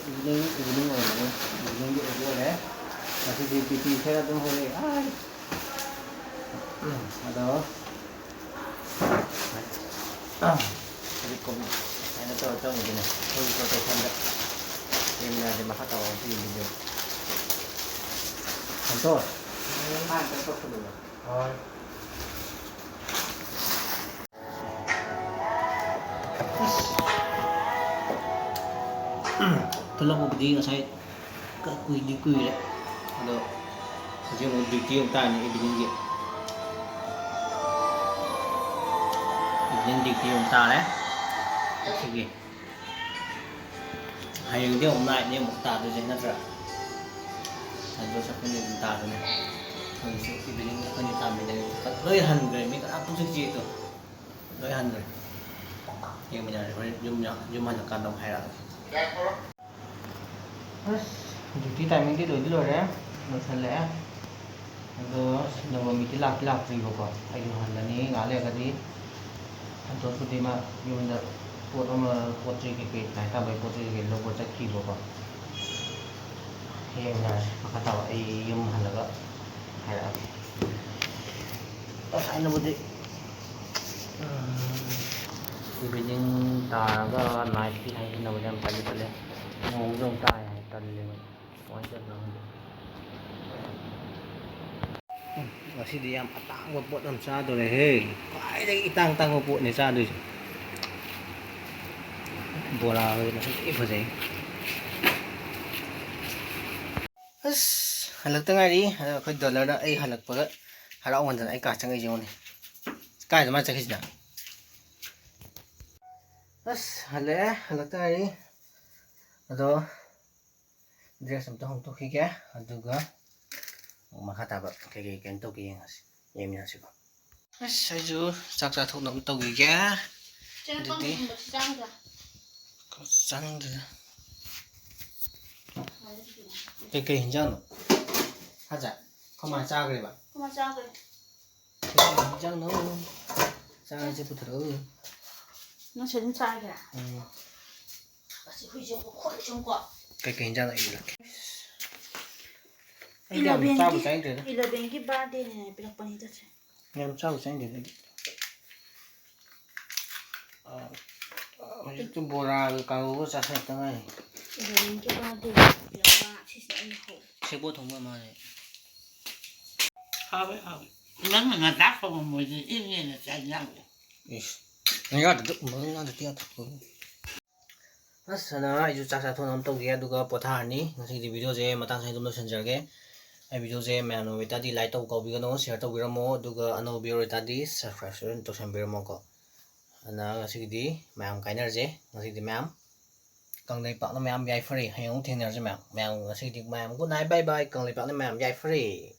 evening over. Evening over there. Masih di PT saya tuh hari. Ada. Jadi kom. Saya tahu tahu mungkin. Kalau itu tahu tanda. Yang ada maka tahu di video. Contoh. Contoh dulu. Oh. Kalau mau berdiri nggak saya ke kui deh. Ada sejauh mau berdiri yang tanya ibu dia. Ibu dia yang tanya, sige. Hayang dia umay dia mau tahu dia natra. Ada siapa yang tahu nih. Kalau ibu dia akan ditambah dari 300 mereka apa sih itu? 300. Yang menyari jumlah kantong hayang. Duty timing đi đổi rồi đấy, một phần lẽ rồi nó bị cái lạc gì vào anh hoàn là ní ngã lẹ cái gì anh tôi suy mà như mình đã buat mà buat cái này ta phải buat cái logo chắc kỹ vào hiện này maka tahu yung halaga hay là tại nó budi ibigin taga night ki hay na wala pali ngong tayo talim wajar lang kasi di am atang po ng sado le hey ay dai itang po ni sado bola na iba dai as halak ta nga ri khoi dollar da ai halak pa haraw man ai ka chang ai jong ni kai ma cha khis da as halak ta nga ri ado dress am tong to khige aduga makataba kay kento ki yem na siba as ayo saksa thok nam to gi ga diti ko sang da cái hình dáng hả dạ không mà sao cái bạn không mà sao vậy cái hình dáng nó sao chứ不得nó sẽ sai kìa chỉ huy trong khỏi trong quả cái hình dáng này là Ila em bengi, sao một tránh được ila bengi bade này pilak panita sih. em sao một tránh được itu bora kalau saya tengah Ila bengi bade pilak pa sis na ini ho. sebut thùng mà này Habe. Mana nggak tahu mau ini sayang. Nggak ada tiap thùng asana itu caksa thon am tawgi aduga pothani ngasi di video je matang sai dum senjarge ai video je ma no wita di like taw ko bi no share taw biramo aduga ano bi ro ta di subscribe to sam biramo ko ana ngasi di mam kainer je ngasi di mam kang nei pak na mam yai free hayong thengner je mam ngasi di mam good night bye bye kang nei pak na mam yai free